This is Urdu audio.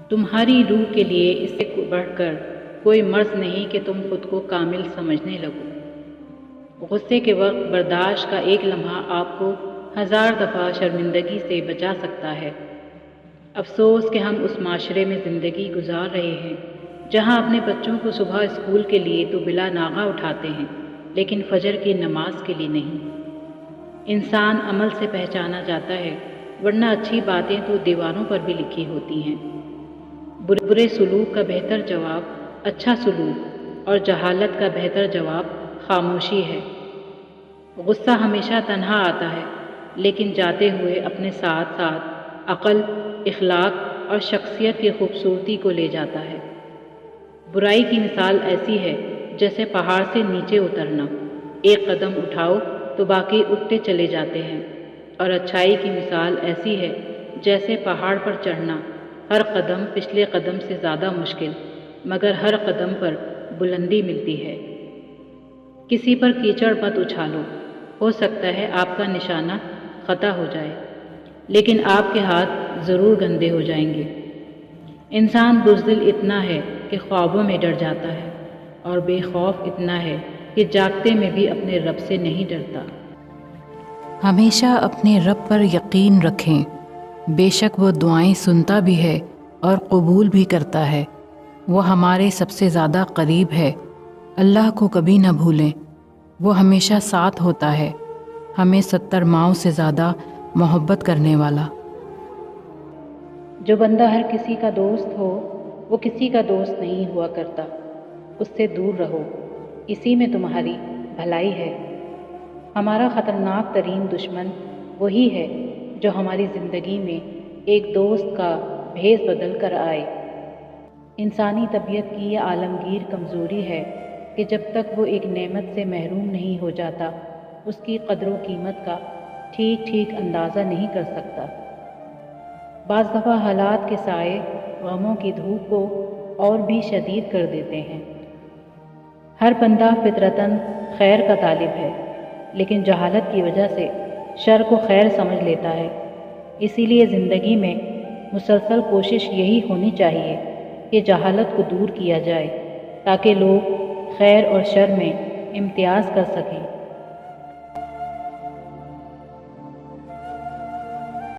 تمہاری روح کے لیے اس سے بڑھ کر کوئی مرض نہیں کہ تم خود کو کامل سمجھنے لگو۔ غصے کے وقت برداشت کا ایک لمحہ آپ کو 1000 دفعہ شرمندگی سے بچا سکتا ہے۔ افسوس کہ ہم اس معاشرے میں زندگی گزار رہے ہیں جہاں اپنے بچوں کو صبح اسکول کے لیے تو بلا ناغہ اٹھاتے ہیں لیکن فجر کی نماز کے لیے نہیں۔ انسان عمل سے پہچانا جاتا ہے، ورنہ اچھی باتیں تو دیواروں پر بھی لکھی ہوتی ہیں۔ برے سلوک کا بہتر جواب اچھا سلوک اور جہالت کا بہتر جواب خاموشی ہے۔ غصہ ہمیشہ تنہا آتا ہے لیکن جاتے ہوئے اپنے ساتھ ساتھ عقل، اخلاق اور شخصیت کی خوبصورتی کو لے جاتا ہے۔ برائی کی مثال ایسی ہے جیسے پہاڑ سے نیچے اترنا، ایک قدم اٹھاؤ تو باقی اٹھتے چلے جاتے ہیں، اور اچھائی کی مثال ایسی ہے جیسے پہاڑ پر چڑھنا، ہر قدم پچھلے قدم سے زیادہ مشکل مگر ہر قدم پر بلندی ملتی ہے۔ کسی پر کیچڑ مت اچھالو، ہو سکتا ہے آپ کا نشانہ خطا ہو جائے لیکن آپ کے ہاتھ ضرور گندے ہو جائیں گے۔ انسان بزدل اتنا ہے کہ خوابوں میں ڈر جاتا ہے اور بے خوف اتنا ہے کہ جاگتے میں بھی اپنے رب سے نہیں ڈرتا۔ ہمیشہ اپنے رب پر یقین رکھیں، بے شک وہ دعائیں سنتا بھی ہے اور قبول بھی کرتا ہے۔ وہ ہمارے سب سے زیادہ قریب ہے۔ اللہ کو کبھی نہ بھولیں، وہ ہمیشہ ساتھ ہوتا ہے، ہمیں 70 ماؤں سے زیادہ محبت کرنے والا۔ جو بندہ ہر کسی کا دوست ہو وہ کسی کا دوست نہیں ہوا کرتا، اس سے دور رہو، اسی میں تمہاری بھلائی ہے۔ ہمارا خطرناک ترین دشمن وہی ہے جو ہماری زندگی میں ایک دوست کا بھیس بدل کر آئے۔ انسانی طبیعت کی یہ عالمگیر کمزوری ہے کہ جب تک وہ ایک نعمت سے محروم نہیں ہو جاتا اس کی قدر و قیمت کا ٹھیک اندازہ نہیں کر سکتا۔ بعض دفعہ حالات کے سائے غموں کی دھوپ کو اور بھی شدید کر دیتے ہیں۔ ہر بندہ فطرتاً خیر کا طالب ہے لیکن جہالت کی وجہ سے شر کو خیر سمجھ لیتا ہے۔ اسی لیے زندگی میں مسلسل کوشش یہی ہونی چاہیے کہ جہالت کو دور کیا جائے تاکہ لوگ خیر اور شر میں امتیاز کر سکیں۔